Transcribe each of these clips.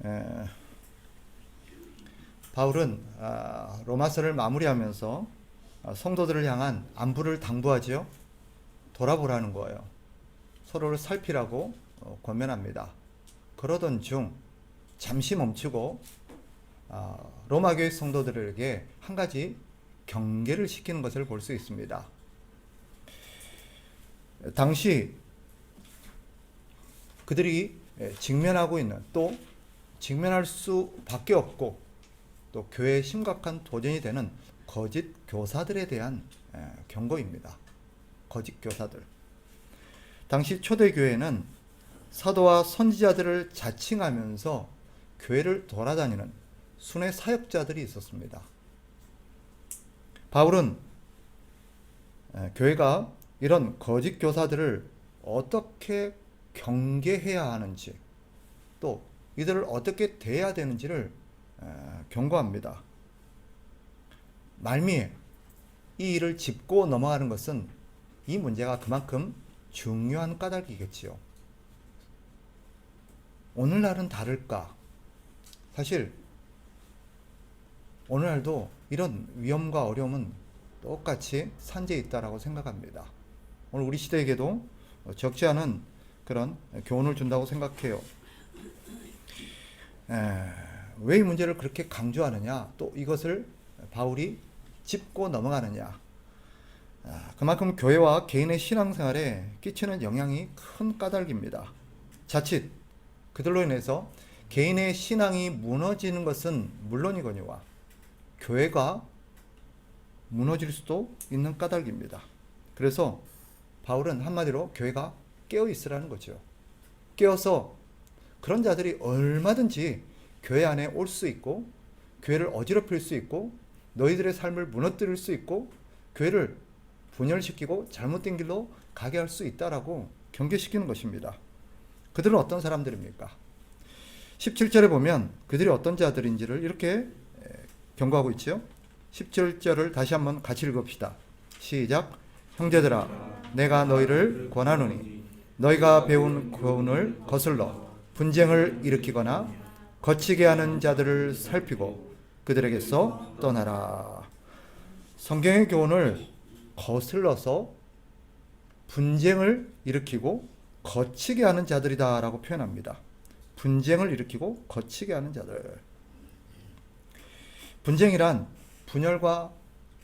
에, 바울은 로마서를 마무리하면서 성도들을 향한 안부를 당부하지요. 돌아보라는 거예요. 서로를 살피라고 권면합니다. 그러던 중 잠시 멈추고 로마 교회 성도들에게 한 가지 경계를 시키는 것을 볼 수 있습니다. 당시 그들이 직면하고 있는, 또 직면할 수밖에 없고 또 교회에 심각한 도전이 되는 거짓 교사들에 대한 경고입니다. 거짓 교사들. 당시 초대교회는 사도와 선지자들을 자칭하면서 교회를 돌아다니는 순회 사역자들이 있었습니다. 바울은 교회가 이런 거짓 교사들을 어떻게 경계해야 하는지, 또 이들을 어떻게 대해야 되는지를 경고합니다. 말미에 이 일을 짚고 넘어가는 것은 이 문제가 그만큼 중요한 까닭이겠지요. 오늘날은 다를까? 사실 오늘날도 이런 위험과 어려움은 똑같이 산재해 있다고 생각합니다. 오늘 우리 시대에게도 적지 않은 그런 교훈을 준다고 생각해요. 왜 이 문제를 그렇게 강조하느냐? 또 이것을 바울이 짚고 넘어가느냐? 그만큼 교회와 개인의 신앙생활에 끼치는 영향이 큰 까닭입니다. 자칫 그들로 인해서 개인의 신앙이 무너지는 것은 물론이거니와 교회가 무너질 수도 있는 까닭입니다. 그래서 바울은 한마디로 교회가 깨어 있으라는 거죠. 깨어서 그런 자들이 얼마든지 교회 안에 올 수 있고, 교회를 어지럽힐 수 있고, 너희들의 삶을 무너뜨릴 수 있고, 교회를 분열시키고 잘못된 길로 가게 할 수 있다라고 경계시키는 것입니다. 그들은 어떤 사람들입니까? 17절에 보면 그들이 어떤 자들인지를 이렇게 경고하고 있죠. 17절을 다시 한번 같이 읽읍시다. 시작. 형제들아, 내가 너희를 권하노니 너희가 배운 교훈을 거슬러 분쟁을 일으키거나 거치게 하는 자들을 살피고 그들에게서 떠나라. 성경의 교훈을 거슬러서 분쟁을 일으키고 거치게 하는 자들이다 라고 표현합니다. 분쟁을 일으키고 거치게 하는 자들. 분쟁이란 분열과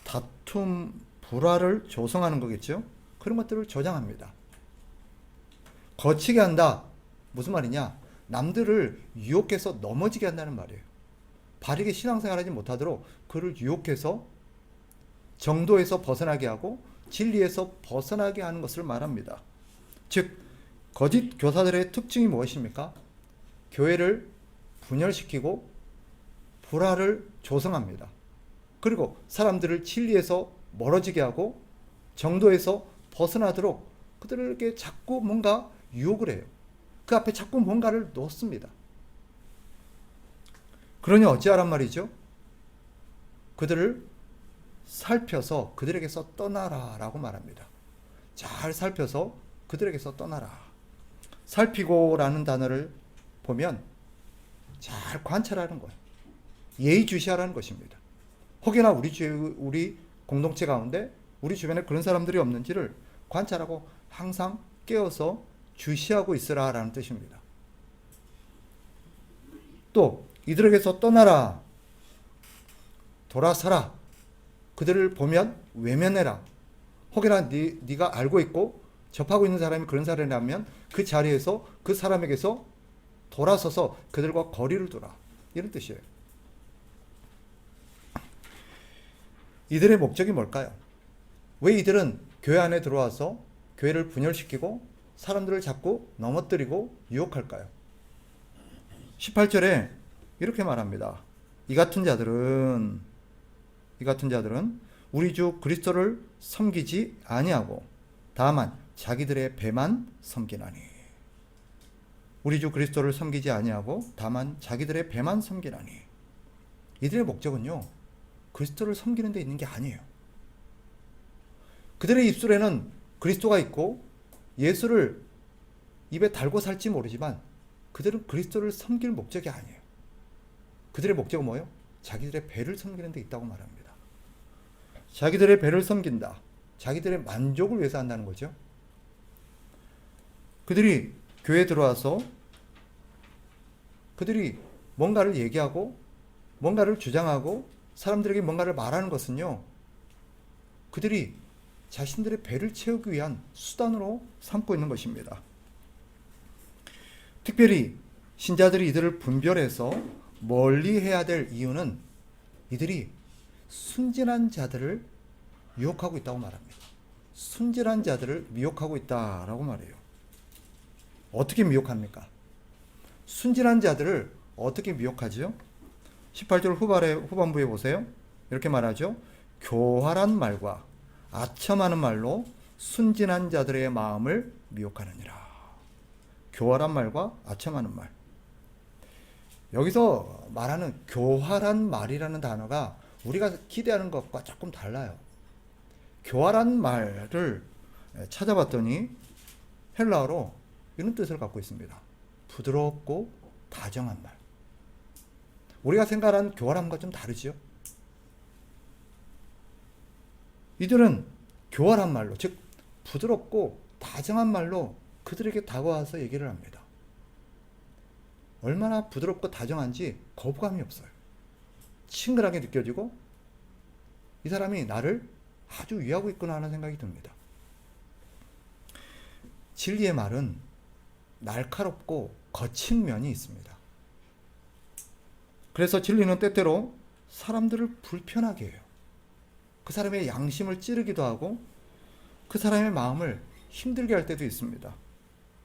다툼, 불화를 조성하는 거겠죠. 그런 것들을 조장합니다. 거치게 한다. 무슨 말이냐? 남들을 유혹해서 넘어지게 한다는 말이에요. 바르게 신앙생활하지 못하도록 그를 유혹해서 정도에서 벗어나게 하고 진리에서 벗어나게 하는 것을 말합니다. 즉 거짓 교사들의 특징이 무엇입니까? 교회를 분열시키고 불화를 조성합니다. 그리고 사람들을 진리에서 멀어지게 하고 정도에서 벗어나도록 그들에게 자꾸 뭔가 유혹을 해요. 그 앞에 자꾸 뭔가를 놓습니다. 그러니 어찌하란 말이죠? 그들을 살펴서 그들에게서 떠나라 라고 말합니다. 잘 살펴서 그들에게서 떠나라. 살피고 라는 단어를 보면 잘 관찰하는 거예요. 예의주시하라는 것입니다. 혹여나 우리 공동체 가운데 우리 주변에 그런 사람들이 없는지를 관찰하고 항상 깨어서 주시하고 있으라 라는 뜻입니다. 또 이들에게서 떠나라, 돌아서라, 그들을 보면 외면해라. 혹여나 네가 알고 있고 접하고 있는 사람이 그런 사람이라면 그 자리에서 그 사람에게서 돌아서서 그들과 거리를 두라. 이런 뜻이에요. 이들의 목적이 뭘까요? 왜 이들은 교회 안에 들어와서 교회를 분열시키고 사람들을 자꾸 넘어뜨리고 유혹할까요? 18절에 이렇게 말합니다. 이 같은 자들은 우리 주 그리스도를 섬기지 아니하고 다만 자기들의 배만 섬기나니. 우리 주 그리스도를 섬기지 아니하고 다만 자기들의 배만 섬기나니. 이들의 목적은요, 그리스도를 섬기는 데 있는 게 아니에요. 그들의 입술에는 그리스도가 있고 예수를 입에 달고 살지 모르지만 그들은 그리스도를 섬길 목적이 아니에요. 그들의 목적은 뭐예요? 자기들의 배를 섬기는 데 있다고 말합니다. 자기들의 배를 섬긴다. 자기들의 만족을 위해서 한다는 거죠. 그들이 교회에 들어와서 그들이 뭔가를 얘기하고 뭔가를 주장하고 사람들에게 뭔가를 말하는 것은요, 그들이 자신들의 배를 채우기 위한 수단으로 삼고 있는 것입니다. 특별히 신자들이 이들을 분별해서 멀리 해야 될 이유는 이들이 순진한 자들을 유혹하고 있다고 말합니다. 순진한 자들을 미혹하고 있다라고 말해요. 어떻게 미혹합니까? 순진한 자들을 어떻게 미혹하지요? 18절 후반부에 보세요. 이렇게 말하죠. 교활한 말과 아첨하는 말로 순진한 자들의 마음을 미혹하느니라. 교활한 말과 아첨하는 말. 여기서 말하는 교활한 말이라는 단어가 우리가 기대하는 것과 조금 달라요. 교활한 말을 찾아봤더니 헬라어로 이런 뜻을 갖고 있습니다. 부드럽고 다정한 말. 우리가 생각하는 교활함과 좀 다르지요? 이들은 교활한 말로, 즉 부드럽고 다정한 말로 그들에게 다가와서 얘기를 합니다. 얼마나 부드럽고 다정한지 거부감이 없어요. 친근하게 느껴지고 이 사람이 나를 아주 위하고 있구나 하는 생각이 듭니다. 진리의 말은 날카롭고 거친 면이 있습니다. 그래서 진리는 때때로 사람들을 불편하게 해요. 그 사람의 양심을 찌르기도 하고 그 사람의 마음을 힘들게 할 때도 있습니다.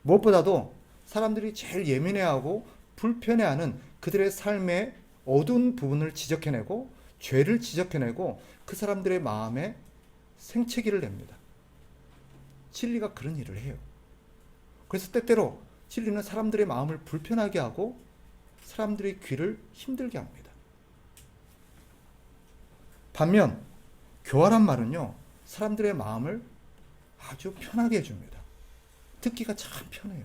무엇보다도 사람들이 제일 예민해하고 불편해하는 그들의 삶의 어두운 부분을 지적해내고 죄를 지적해내고 그 사람들의 마음에 생채기를 냅니다. 진리가 그런 일을 해요. 그래서 때때로 진리는 사람들의 마음을 불편하게 하고 사람들의 귀를 힘들게 합니다. 반면 교활한 말은요, 사람들의 마음을 아주 편하게 해줍니다. 듣기가 참 편해요.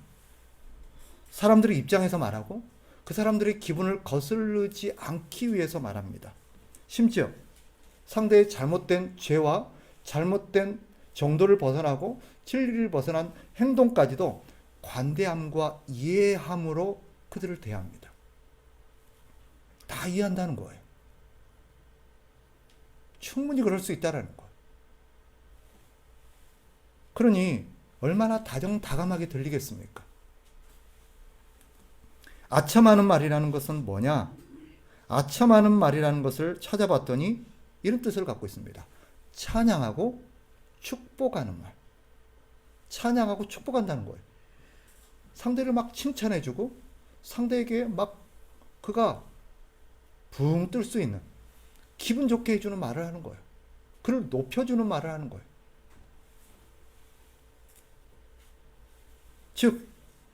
사람들의 입장에서 말하고 그 사람들의 기분을 거스르지 않기 위해서 말합니다. 심지어 상대의 잘못된 죄와 잘못된 정도를 벗어나고 진리를 벗어난 행동까지도 관대함과 이해함으로 그들을 대합니다. 다 이해한다는 거예요. 충분히 그럴 수 있다는 거예요. 그러니 얼마나 다정다감하게 들리겠습니까? 아첨하는 말이라는 것은 뭐냐? 아첨하는 말이라는 것을 찾아봤더니 이런 뜻을 갖고 있습니다. 찬양하고 축복하는 말. 찬양하고 축복한다는 거예요. 상대를 막 칭찬해주고 상대에게 막 그가 붕 뜰 수 있는 기분 좋게 해주는 말을 하는 거예요. 그를 높여주는 말을 하는 거예요. 즉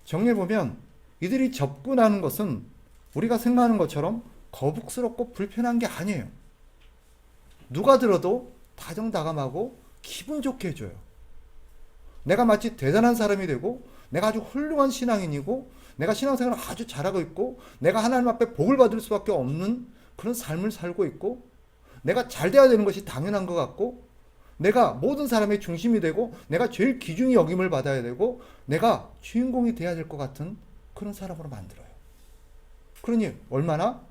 정리해보면 이들이 접근하는 것은 우리가 생각하는 것처럼 거북스럽고 불편한 게 아니에요. 누가 들어도 다정다감하고 기분 좋게 해줘요. 내가 마치 대단한 사람이 되고 내가 아주 훌륭한 신앙인이고 내가 신앙생활을 아주 잘하고 있고 내가 하나님 앞에 복을 받을 수밖에 없는 그런 삶을 살고 있고 내가 잘 돼야 되는 것이 당연한 것 같고 내가 모든 사람의 중심이 되고 내가 제일 귀중히 여김을 받아야 되고 내가 주인공이 돼야 될 것 같은 그런 사람으로 만들어요. 그러니 얼마나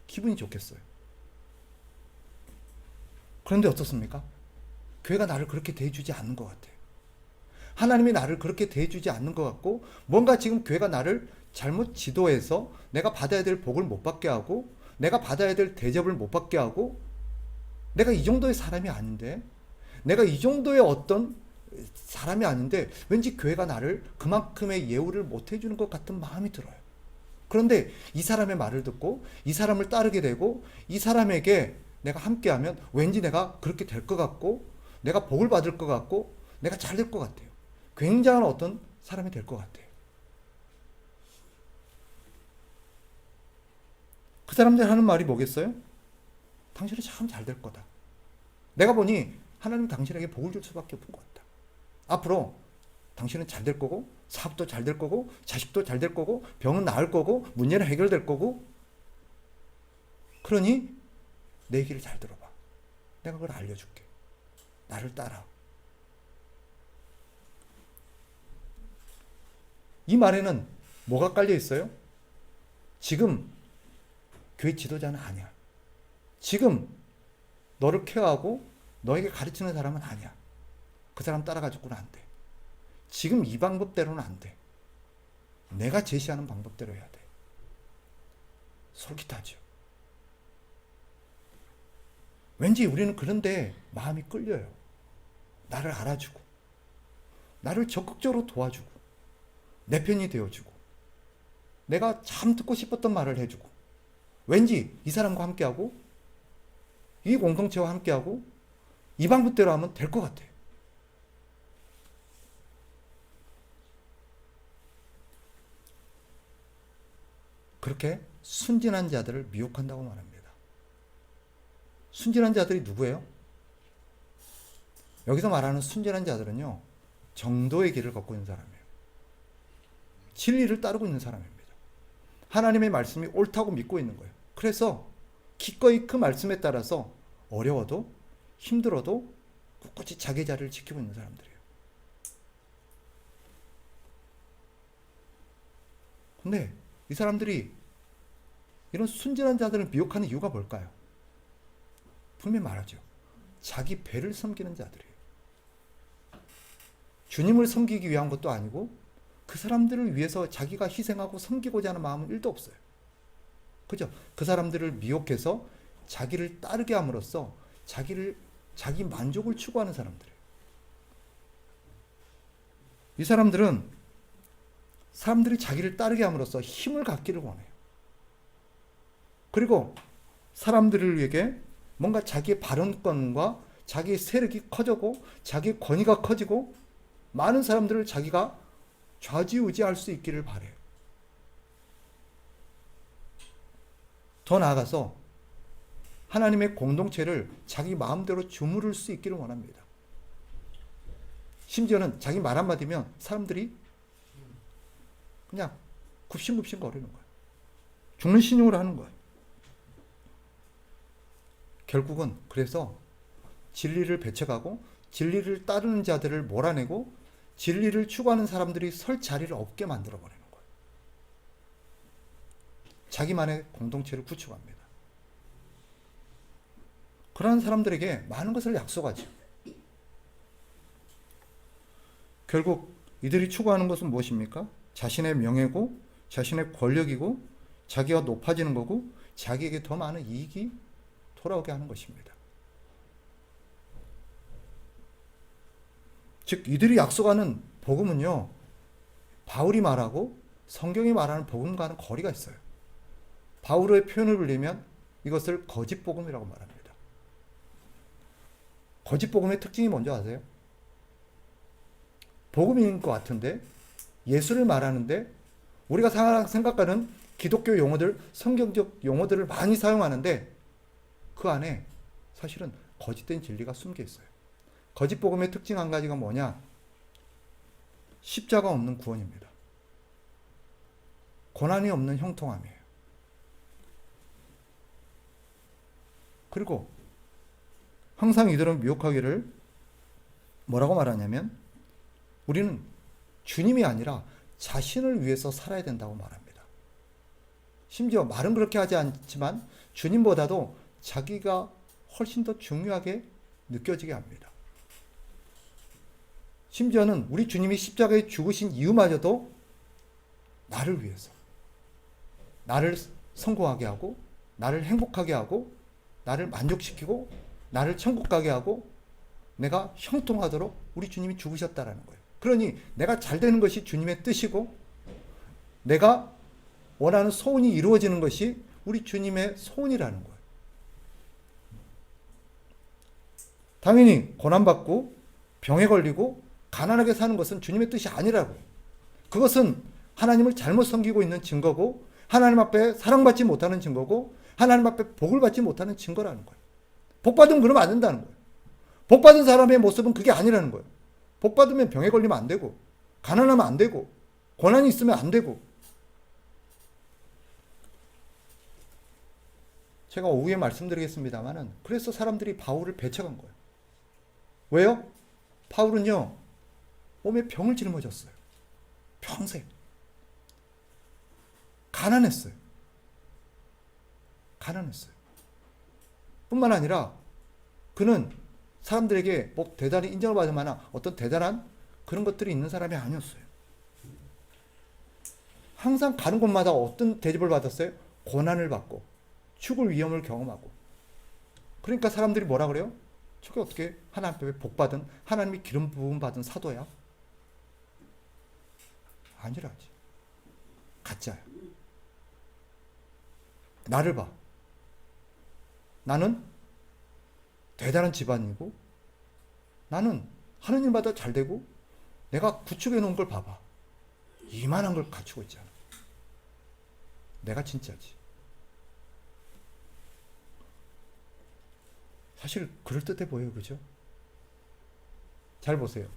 기분이 좋겠어요. 그런데 어떻습니까? 교회가 나를 그렇게 대해주지 않는 것 같아요. 하나님이 나를 그렇게 대해주지 않는 것 같고 뭔가 지금 교회가 나를 잘못 지도해서 내가 받아야 될 복을 못 받게 하고 내가 받아야 될 대접을 못 받게 하고 내가 이 정도의 사람이 아닌데 내가 이 정도의 어떤 사람이 아닌데 왠지 교회가 나를 그만큼의 예우를 못 해주는 것 같은 마음이 들어요. 그런데 이 사람의 말을 듣고 이 사람을 따르게 되고 이 사람에게 내가 함께하면 왠지 내가 그렇게 될 것 같고 내가 복을 받을 것 같고 내가 잘 될 것 같아요. 굉장한 어떤 사람이 될 것 같아요. 그 사람들 하는 말이 뭐겠어요? 당신은 참 잘 될 거다. 내가 보니 하나님 당신에게 복을 줄 수밖에 없는 것 같다. 앞으로 당신은 잘 될 거고 사업도 잘 될 거고 자식도 잘 될 거고 병은 나을 거고 문제는 해결될 거고 그러니 내 얘기를 잘 들어봐. 내가 그걸 알려줄게. 나를 따라. 이 말에는 뭐가 깔려 있어요? 지금 교회 지도자는 아니야. 지금 너를 케어하고 너에게 가르치는 사람은 아니야. 그 사람 따라가지고는 안 돼. 지금 이 방법대로는 안 돼. 내가 제시하는 방법대로 해야 돼. 솔깃하죠. 왠지 우리는 그런데 마음이 끌려요. 나를 알아주고, 나를 적극적으로 도와주고, 내 편이 되어주고, 내가 참 듣고 싶었던 말을 해주고, 왠지 이 사람과 함께하고, 이 공동체와 함께하고, 이 방법대로 하면 될 것 같아. 그렇게 순진한 자들을 미혹한다고 말합니다. 순진한 자들이 누구예요? 여기서 말하는 순진한 자들은요, 정도의 길을 걷고 있는 사람이에요. 진리를 따르고 있는 사람입니다. 하나님의 말씀이 옳다고 믿고 있는 거예요. 그래서 기꺼이 그 말씀에 따라서 어려워도 힘들어도 꿋꿋이 자기 자리를 지키고 있는 사람들이에요. 근데 이 사람들이 이런 순진한 자들을 미혹하는 이유가 뭘까요? 분명히 말하죠. 자기 배를 섬기는 자들이에요. 주님을 섬기기 위한 것도 아니고 그 사람들을 위해서 자기가 희생하고 섬기고자 하는 마음은 1도 없어요. 그죠? 그 사람들을 미혹해서 자기를 따르게 함으로써 자기 만족을 추구하는 사람들이에요. 이 사람들은 사람들이 자기를 따르게 함으로써 힘을 갖기를 원해요. 그리고 사람들에게 뭔가 자기의 발언권과 자기의 세력이 커지고 자기의 권위가 커지고 많은 사람들을 자기가 좌지우지할 수 있기를 바래요. 더 나아가서 하나님의 공동체를 자기 마음대로 주무를 수 있기를 원합니다. 심지어는 자기 말 한마디면 사람들이 그냥 굽신굽신 거리는 거예요. 죽는 신용을 하는 거예요. 결국은 그래서 진리를 배척하고 진리를 따르는 자들을 몰아내고 진리를 추구하는 사람들이 설 자리를 없게 만들어버리는 거예요. 자기만의 공동체를 구축합니다. 그러한 사람들에게 많은 것을 약속하죠. 결국 이들이 추구하는 것은 무엇입니까? 자신의 명예고 자신의 권력이고 자기가 높아지는 거고 자기에게 더 많은 이익이 돌아오게 하는 것입니다. 즉 이들이 약속하는 복음은요, 바울이 말하고 성경이 말하는 복음과는 거리가 있어요. 바울의 표현을 빌리면 이것을 거짓 복음이라고 말합니다. 거짓 복음의 특징이 뭔지 아세요? 복음인 것 같은데 예수를 말하는데 우리가 생각하는 기독교 용어들, 성경적 용어들을 많이 사용하는데 그 안에 사실은 거짓된 진리가 숨겨 있어요. 거짓 복음의 특징 한 가지가 뭐냐? 십자가 없는 구원입니다. 고난이 없는 형통함이에요. 그리고 항상 이들은 미혹하기를 뭐라고 말하냐면 우리는 주님이 아니라 자신을 위해서 살아야 된다고 말합니다. 심지어 말은 그렇게 하지 않지만 주님보다도 자기가 훨씬 더 중요하게 느껴지게 합니다. 심지어는 우리 주님이 십자가에 죽으신 이유마저도 나를 위해서, 나를 성공하게 하고, 나를 행복하게 하고, 나를 만족시키고, 나를 천국 가게 하고, 내가 형통하도록 우리 주님이 죽으셨다라는 거예요. 그러니 내가 잘 되는 것이 주님의 뜻이고, 내가 원하는 소원이 이루어지는 것이 우리 주님의 소원이라는 거예요. 당연히 고난받고 병에 걸리고 가난하게 사는 것은 주님의 뜻이 아니라고. 그것은 하나님을 잘못 섬기고 있는 증거고 하나님 앞에 사랑받지 못하는 증거고 하나님 앞에 복을 받지 못하는 증거라는 거예요. 복 받으면 그러면 안 된다는 거예요. 복 받은 사람의 모습은 그게 아니라는 거예요. 복 받으면 병에 걸리면 안 되고 가난하면 안 되고 고난이 있으면 안 되고. 제가 오후에 말씀드리겠습니다만은 그래서 사람들이 바울을 배척한 거예요. 왜요? 바울은요 몸에 병을 짊어졌어요. 평생 가난했어요. 뿐만 아니라 그는 사람들에게 뭐 대단히 인정을 받을 만한 어떤 대단한 그런 것들이 있는 사람이 아니었어요. 항상 가는 곳마다 어떤 대접을 받았어요? 고난을 받고 죽을 위험을 경험하고. 그러니까 사람들이 뭐라 그래요? 저게 어떻게 하나님 앞에 복받은, 하나님이 기름 부음 받은 사도야? 아니라지. 가짜야. 나를 봐. 나는 대단한 집안이고 나는 하는 일마다 잘 되고 내가 구축해 놓은 걸 봐봐. 이만한 걸 갖추고 있잖아. 내가 진짜지. 사실 그럴듯해 보여요. 그죠? 잘 보세요.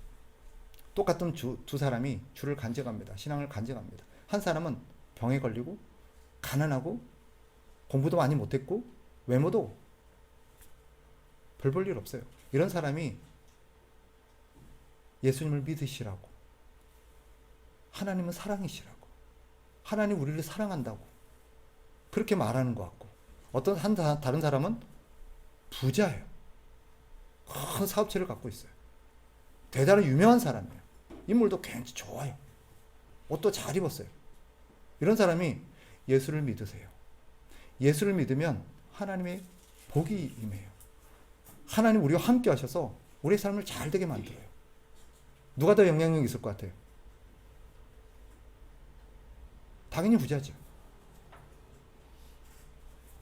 똑같은 두 사람이 주를 간증합니다. 신앙을 간증합니다. 한 사람은 병에 걸리고 가난하고 공부도 많이 못했고 외모도 별 볼 일 없어요. 이런 사람이 예수님을 믿으시라고, 하나님은 사랑이시라고, 하나님 우리를 사랑한다고 그렇게 말하는 것 같고, 다른 사람은 부자예요. 큰 사업체를 갖고 있어요. 대단히 유명한 사람이에요. 인물도 굉장히 좋아요. 옷도 잘 입었어요. 이런 사람이 예수를 믿으세요. 예수를 믿으면 하나님의 복이 임해요. 하나님 우리와 함께 하셔서 우리의 삶을 잘 되게 만들어요. 누가 더 영향력이 있을 것 같아요? 당연히 부자죠.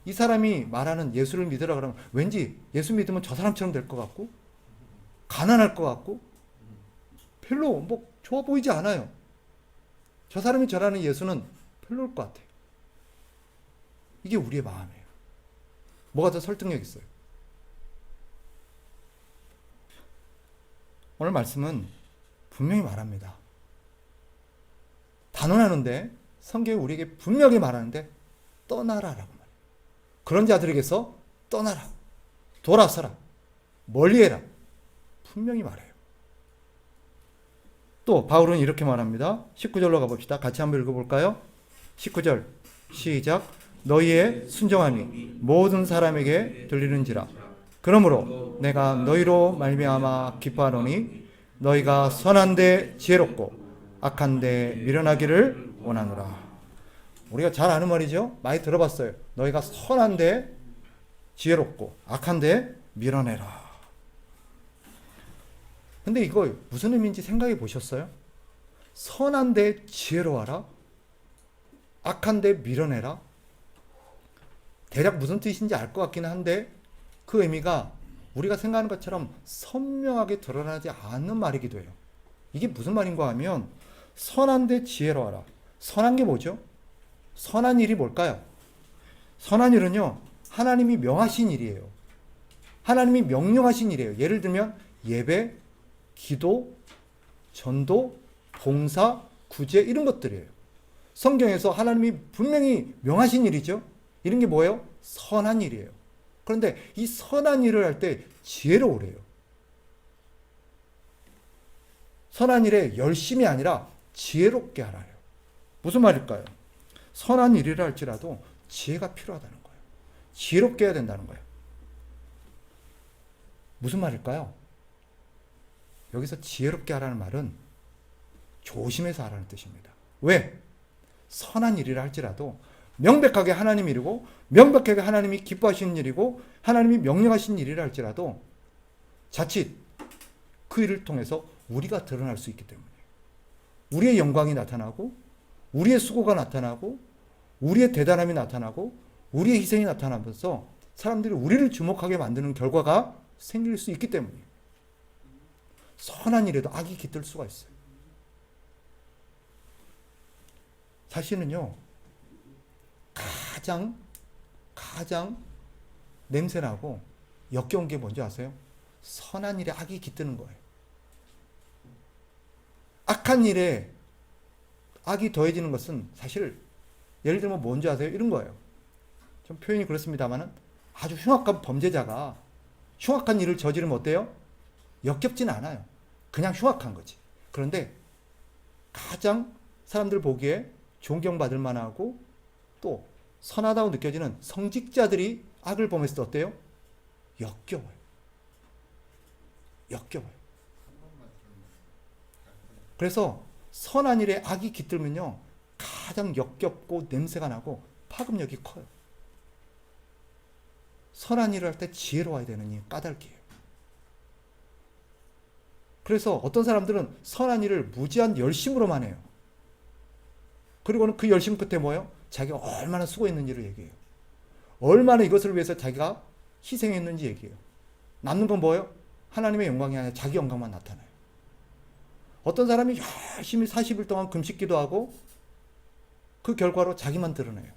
이 사람이 말하는 예수를 믿으라 그러면 왠지 예수 믿으면 저 사람처럼 될 것 같고 가난할 것 같고 별로 뭐 좋아 보이지 않아요. 저 사람이 전하는 예수는 별로일 것 같아요. 이게 우리의 마음이에요. 뭐가 더 설득력 있어요? 오늘 말씀은 분명히 말합니다. 단언하는데 성경이 우리에게 분명히 말하는데 떠나라라고 말해요. 그런 자들에게서 떠나라. 돌아서라. 멀리해라. 분명히 말해요. 또 바울은 이렇게 말합니다. 19절로 가봅시다. 같이 한번 읽어볼까요? 19절 시작. 너희의 순종함이 모든 사람에게 들리는지라. 그러므로 내가 너희로 말미암아 기뻐하노니 너희가 선한데 지혜롭고 악한데 미련하기를 원하노라. 우리가 잘 아는 말이죠. 많이 들어봤어요. 너희가 선한데 지혜롭고 악한데 밀어내라. 근데 이거 무슨 의미인지 생각해 보셨어요? 선한데 지혜로워라? 악한데 밀어내라? 대략 무슨 뜻인지 알 것 같기는 한데 그 의미가 우리가 생각하는 것처럼 선명하게 드러나지 않는 말이기도 해요. 이게 무슨 말인가 하면 선한데 지혜로워라. 선한 게 뭐죠? 선한 일이 뭘까요? 선한 일은요, 하나님이 명하신 일이에요. 하나님이 명령하신 일이에요. 예를 들면 예배, 기도, 전도, 봉사, 구제 이런 것들이에요. 성경에서 하나님이 분명히 명하신 일이죠. 이런 게 뭐예요? 선한 일이에요. 그런데 이 선한 일을 할 때 지혜로우래요. 선한 일에 열심이 아니라 지혜롭게 하라요. 무슨 말일까요? 선한 일이라 할지라도 지혜가 필요하다는 거예요. 지혜롭게 해야 된다는 거예요. 무슨 말일까요? 여기서 지혜롭게 하라는 말은 조심해서 하라는 뜻입니다. 왜? 선한 일이라 할지라도 명백하게 하나님 일이고 명백하게 하나님이 기뻐하시는 일이고 하나님이 명령하신 일이라 할지라도 자칫 그 일을 통해서 우리가 드러날 수 있기 때문에 우리의 영광이 나타나고 우리의 수고가 나타나고 우리의 대단함이 나타나고 우리의 희생이 나타나면서 사람들이 우리를 주목하게 만드는 결과가 생길 수 있기 때문이에요. 선한 일에도 악이 깃들 수가 있어요. 사실은요, 가장 냄새나고 역겨운 게 뭔지 아세요? 선한 일에 악이 깃드는 거예요. 악한 일에 악이 더해지는 것은 사실 예를 들면 뭔지 아세요? 이런 거예요. 좀 표현이 그렇습니다만은 아주 흉악한 범죄자가 흉악한 일을 저지르면 어때요? 역겹진 않아요. 그냥 흉악한 거지. 그런데 가장 사람들 보기에 존경받을 만하고 또 선하다고 느껴지는 성직자들이 악을 범했을 때 어때요? 역겨워요. 역겨워요. 그래서 선한 일에 악이 깃들면요, 가장 역겹고 냄새가 나고 파급력이 커요. 선한 일을 할 때 지혜로워야 되느니 까닭이에요. 그래서 어떤 사람들은 선한 일을 무지한 열심으로만 해요. 그리고는 그 열심 끝에 뭐예요? 자기가 얼마나 수고했는지를 얘기해요. 얼마나 이것을 위해서 자기가 희생했는지 얘기해요. 남는 건 뭐예요? 하나님의 영광이 아니라 자기 영광만 나타나요. 어떤 사람이 열심히 40일 동안 금식 기도하고 그 결과로 자기만 드러내요.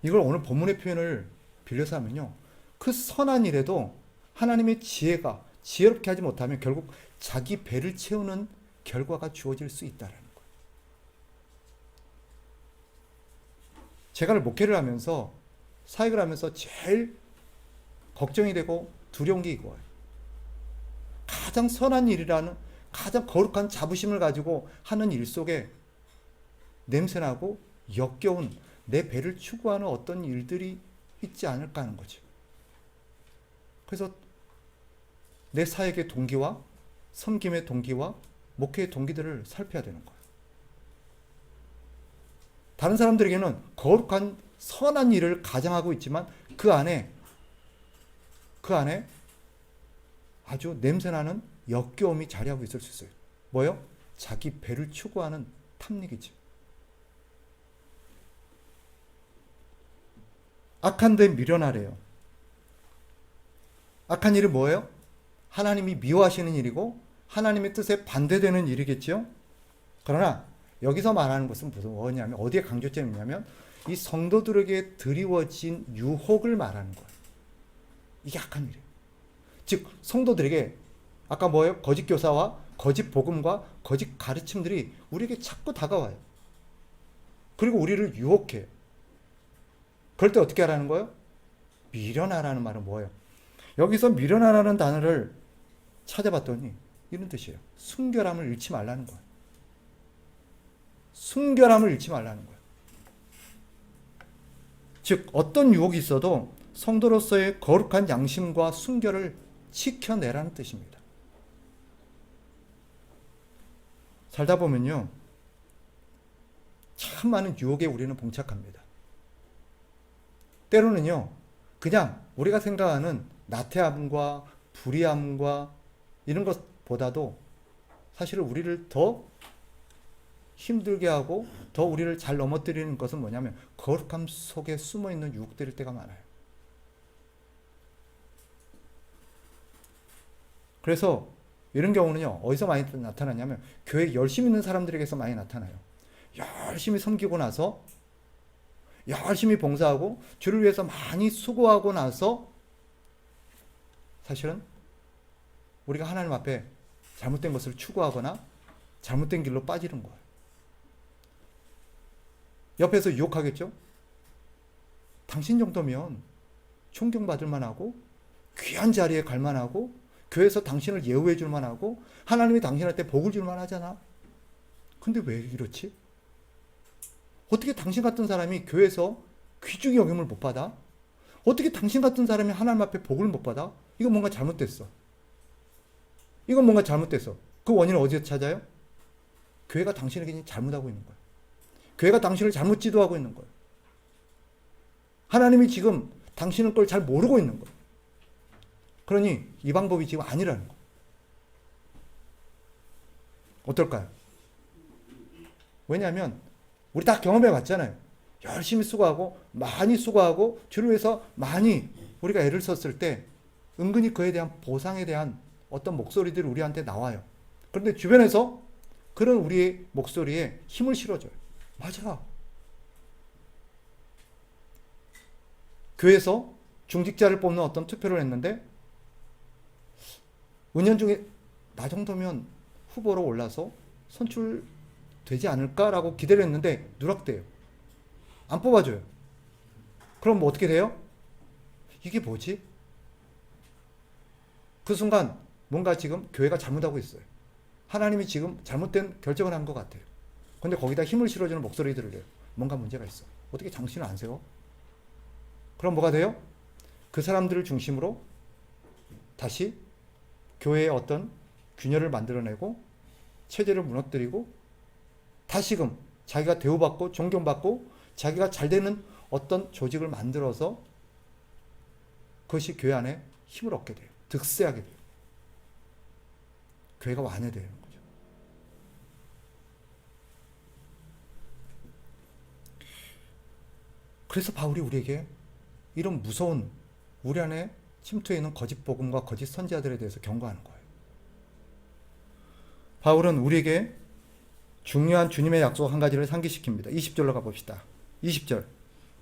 이걸 오늘 본문의 표현을 빌려서 하면요, 그 선한 일에도 하나님의 지혜가 지혜롭게 하지 못하면 결국 자기 배를 채우는 결과가 주어질 수 있다는 거예요. 제가 목회를 하면서 사역을 하면서 제일 걱정이 되고 두려운 게 이거예요. 가장 선한 일이라는 가장 거룩한 자부심을 가지고 하는 일 속에 냄새나고 역겨운 내 배를 추구하는 어떤 일들이 있지 않을까 하는 거죠. 그래서 내 사역의 동기와 섬김의 동기와 목회의 동기들을 살펴야 되는 거예요. 다른 사람들에게는 거룩한 선한 일을 가장하고 있지만 그 안에 아주 냄새나는 역겨움이 자리하고 있을 수 있어요. 뭐요? 자기 배를 추구하는 탐닉이죠. 악한 데 미련하래요. 악한 일이 뭐예요? 하나님이 미워하시는 일이고 하나님의 뜻에 반대되는 일이겠죠. 그러나 여기서 말하는 것은 뭐냐면, 어디에 강조점이 있냐면 이 성도들에게 드리워진 유혹을 말하는 거예요. 이게 악한 일이에요. 즉 성도들에게 아까 뭐예요? 거짓 교사와 거짓 복음과 거짓 가르침들이 우리에게 자꾸 다가와요. 그리고 우리를 유혹해요. 그럴 때 어떻게 하라는 거예요? 미련하라는 말은 뭐예요? 여기서 미련하라는 단어를 찾아봤더니 이런 뜻이에요. 순결함을 잃지 말라는 거예요. 순결함을 잃지 말라는 거예요. 즉 어떤 유혹이 있어도 성도로서의 거룩한 양심과 순결을 지켜내라는 뜻입니다. 살다 보면요, 참 많은 유혹에 우리는 봉착합니다. 때로는요, 그냥 우리가 생각하는 나태함과 불의함과 이런 것보다도 사실은 우리를 더 힘들게 하고 더 우리를 잘 넘어뜨리는 것은 뭐냐면 거룩함 속에 숨어있는 유혹들일 때가 많아요. 그래서 이런 경우는요, 어디서 많이 나타나냐면 교회 열심히 있는 사람들에게서 많이 나타나요. 열심히 섬기고 나서 열심히 봉사하고 주를 위해서 많이 수고하고 나서 사실은 우리가 하나님 앞에 잘못된 것을 추구하거나 잘못된 길로 빠지는 거예요. 옆에서 유혹하겠죠? 당신 정도면 존경받을 만하고 귀한 자리에 갈 만하고 교회에서 당신을 예우해 줄 만하고 하나님이 당신한테 복을 줄 만하잖아. 근데 왜 이렇지? 어떻게 당신 같은 사람이 교회에서 귀중히 여김을 못 받아? 어떻게 당신 같은 사람이 하나님 앞에 복을 못 받아? 이건 뭔가 잘못됐어. 이건 뭔가 잘못됐어. 그 원인을 어디서 찾아요? 교회가 당신에게 잘못하고 있는 거야. 교회가 당신을 잘못 지도하고 있는 거예요. 하나님이 지금 당신의 걸 잘 모르고 있는 거예요. 그러니 이 방법이 지금 아니라는 거예요. 어떨까요? 왜냐하면 우리 다 경험해 봤잖아요. 열심히 수고하고 많이 수고하고 주를 위해서 많이 우리가 애를 썼을 때 은근히 그에 대한 보상에 대한 어떤 목소리들이 우리한테 나와요. 그런데 주변에서 그런 우리의 목소리에 힘을 실어줘요. 맞아. 교회에서 중직자를 뽑는 어떤 투표를 했는데 은연중에 나 정도면 후보로 올라서 선출되지 않을까라고 기대를 했는데 누락돼요. 안 뽑아줘요. 그럼 뭐 어떻게 돼요? 이게 뭐지? 그 순간 뭔가 지금 교회가 잘못하고 있어요. 하나님이 지금 잘못된 결정을 한 것 같아요. 근데 거기다 힘을 실어주는 목소리들을 해요. 뭔가 문제가 있어. 어떻게 정신을 안 세워? 그럼 뭐가 돼요? 그 사람들을 중심으로 다시 교회의 어떤 균열을 만들어내고 체제를 무너뜨리고 다시금 자기가 대우받고 존경받고 자기가 잘 되는 어떤 조직을 만들어서 그것이 교회 안에 힘을 얻게 돼요. 득세하게 돼요. 교회가 완화되는 거죠. 그래서 바울이 우리에게 이런 무서운 우리 안에 침투해 있는 거짓 복음과 거짓 선지자들에 대해서 경고하는 거예요. 바울은 우리에게 중요한 주님의 약속 한 가지를 상기시킵니다. 20절로 가봅시다. 20절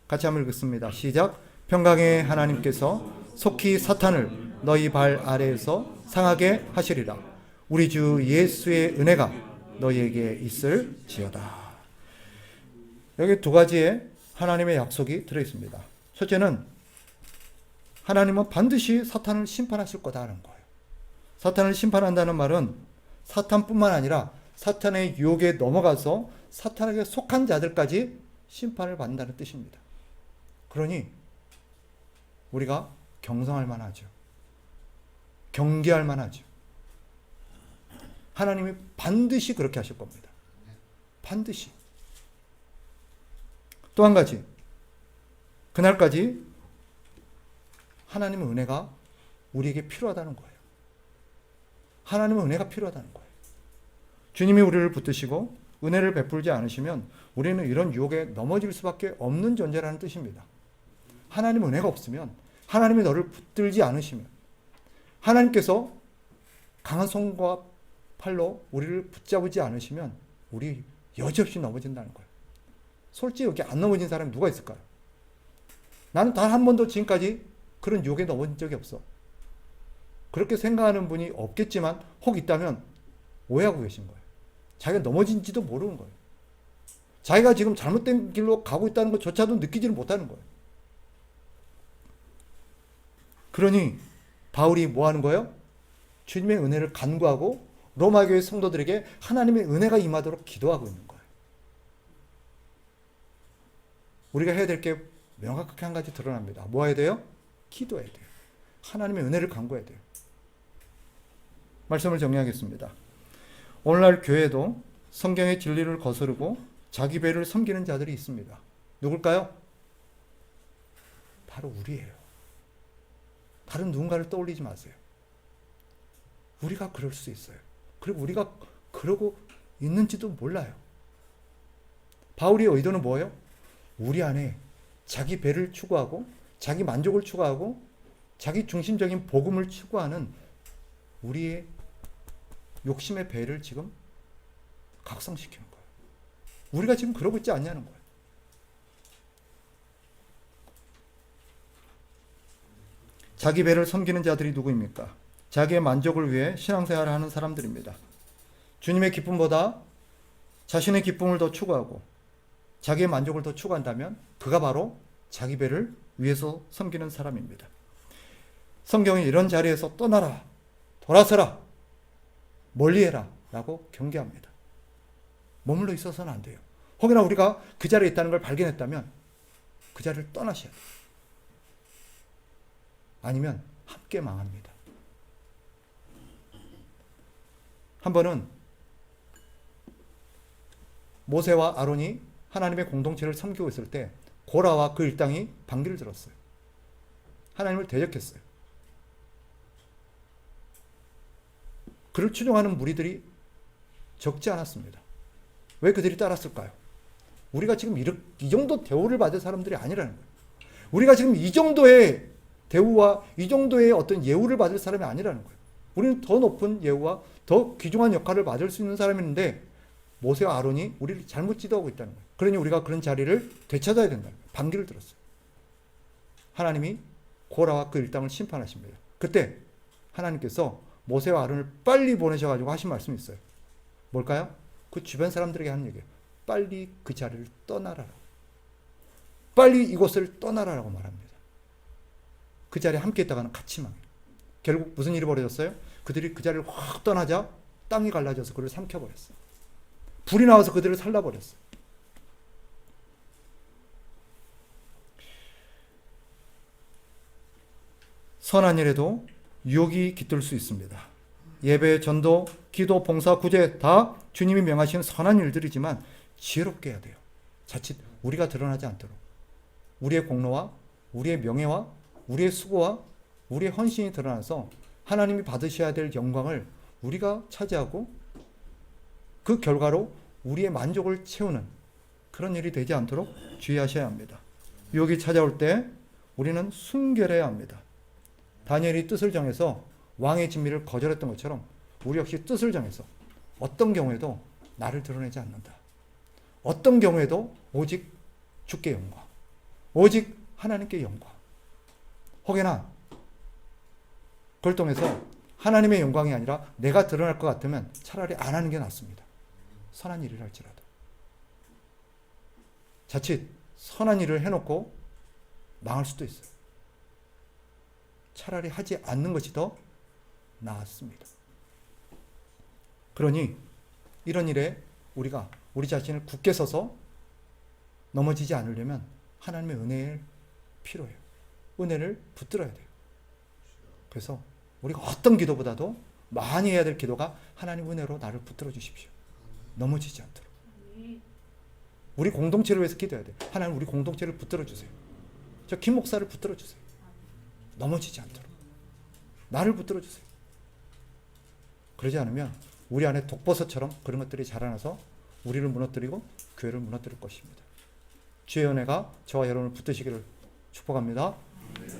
같이 한번 읽겠습니다. 시작. 평강의 하나님께서 속히 사탄을 너희 발 아래에서 상하게 하시리라. 우리 주 예수의 은혜가 너희에게 있을지어다. 여기 두 가지의 하나님의 약속이 들어있습니다. 첫째는 하나님은 반드시 사탄을 심판하실 거다 하는 거예요. 사탄을 심판한다는 말은 사탄뿐만 아니라 사탄의 유혹에 넘어가서 사탄에게 속한 자들까지 심판을 받는다는 뜻입니다. 그러니 우리가 경성할 만하죠. 경계할 만하죠. 하나님이 반드시 그렇게 하실 겁니다. 반드시. 또 한 가지, 그날까지 하나님의 은혜가 우리에게 필요하다는 거예요. 하나님의 은혜가 필요하다는 거예요. 주님이 우리를 붙드시고 은혜를 베풀지 않으시면 우리는 이런 유혹에 넘어질 수밖에 없는 존재라는 뜻입니다. 하나님의 은혜가 없으면, 하나님이 너를 붙들지 않으시면, 하나님께서 강한 손과 팔로 우리를 붙잡지 않으시면 우리 여지없이 넘어진다는 거예요. 솔직히 여기 안 넘어진 사람이 누가 있을까요? 나는 단 한 번도 지금까지 그런 유혹에 넘어진 적이 없어. 그렇게 생각하는 분이 없겠지만 혹 있다면 오해하고 계신 거예요. 자기가 넘어진지도 모르는 거예요. 자기가 지금 잘못된 길로 가고 있다는 것조차도 느끼지를 못하는 거예요. 그러니 바울이 뭐 하는 거예요? 주님의 은혜를 간구하고 로마 교회 성도들에게 하나님의 은혜가 임하도록 기도하고 있는 거예요. 우리가 해야 될 게 명확하게 한 가지 드러납니다. 뭐 해야 돼요? 기도해야 돼요. 하나님의 은혜를 간구해야 돼요. 말씀을 정리하겠습니다. 오늘날 교회에도 성경의 진리를 거스르고 자기 배를 섬기는 자들이 있습니다. 누굴까요? 바로 우리예요. 다른 누군가를 떠올리지 마세요. 우리가 그럴 수 있어요. 그리고 우리가 그러고 있는지도 몰라요. 바울의 의도는 뭐예요? 우리 안에 자기 배를 추구하고 자기 만족을 추구하고 자기 중심적인 복음을 추구하는 우리의 욕심의 배를 지금 각성시키는 거예요. 우리가 지금 그러고 있지 않냐는 거예요. 자기 배를 섬기는 자들이 누구입니까? 자기의 만족을 위해 신앙생활을 하는 사람들입니다. 주님의 기쁨보다 자신의 기쁨을 더 추구하고 자기의 만족을 더 추구한다면 그가 바로 자기 배를 위해서 섬기는 사람입니다. 성경이 이런 자리에서 떠나라, 돌아서라, 멀리해라 라고 경계합니다. 머물러 있어서는 안 돼요. 혹여나 우리가 그 자리에 있다는 걸 발견했다면 그 자리를 떠나셔야 돼요. 아니면 함께 망합니다. 한 번은 모세와 아론이 하나님의 공동체를 섬기고 있을 때 고라와 그 일당이 반기를 들었어요. 하나님을 대적했어요. 그를 추종하는 무리들이 적지 않았습니다. 왜 그들이 따랐을까요? 우리가 지금 이 정도 대우를 받을 사람들이 아니라는 거예요. 우리가 지금 이 정도의 대우와 이 정도의 어떤 예우를 받을 사람이 아니라는 거예요. 우리는 더 높은 예우와 더 귀중한 역할을 받을 수 있는 사람인데 모세와 아론이 우리를 잘못 지도하고 있다는 거예요. 그러니 우리가 그런 자리를 되찾아야 된다는 거예요. 반기를 들었어요. 하나님이 고라와 그 일당을 심판하십니다. 그때 하나님께서 모세와 아론을 빨리 보내셔가지고 하신 말씀이 있어요. 뭘까요? 그 주변 사람들에게 하는 얘기예요. 빨리 그 자리를 떠나라. 빨리 이곳을 떠나라라고 말합니다. 그 자리에 함께 있다가는 같이 망해요. 결국 무슨 일이 벌어졌어요? 그들이 그 자리를 확 떠나자 땅이 갈라져서 그를 삼켜버렸어요. 불이 나와서 그들을 살라버렸어요. 선한 일에도 유혹이 깃들 수 있습니다. 예배, 전도, 기도, 봉사, 구제 다 주님이 명하신 선한 일들이지만 지혜롭게 해야 돼요. 자칫 우리가 드러나지 않도록 우리의 공로와 우리의 명예와 우리의 수고와 우리의 헌신이 드러나서 하나님이 받으셔야 될 영광을 우리가 차지하고 그 결과로 우리의 만족을 채우는 그런 일이 되지 않도록 주의하셔야 합니다. 유혹이 찾아올 때 우리는 순결해야 합니다. 다니엘이 뜻을 정해서 왕의 진미를 거절했던 것처럼 우리 역시 뜻을 정해서 어떤 경우에도 나를 드러내지 않는다. 어떤 경우에도 오직 주께 영광, 오직 하나님께 영광. 혹여나 그걸 통해서 하나님의 영광이 아니라 내가 드러날 것 같으면 차라리 안 하는 게 낫습니다. 선한 일을 할지라도. 자칫 선한 일을 해놓고 망할 수도 있어요. 차라리 하지 않는 것이 더 나았습니다. 그러니 이런 일에 우리가 우리 자신을 굳게 서서 넘어지지 않으려면 하나님의 은혜를 필요해요. 은혜를 붙들어야 돼요. 그래서 우리가 어떤 기도보다도 많이 해야 될 기도가 하나님 은혜로 나를 붙들어 주십시오. 넘어지지 않도록. 우리 공동체를 위해서 기도해야 돼요. 하나님 우리 공동체를 붙들어 주세요. 저 김 목사를 붙들어 주세요. 넘어지지 않도록. 나를 붙들어 주세요. 그러지 않으면 우리 안에 독버섯처럼 그런 것들이 자라나서 우리를 무너뜨리고 교회를 무너뜨릴 것입니다. 주의 은혜가 저와 여러분을 붙드시기를 축복합니다.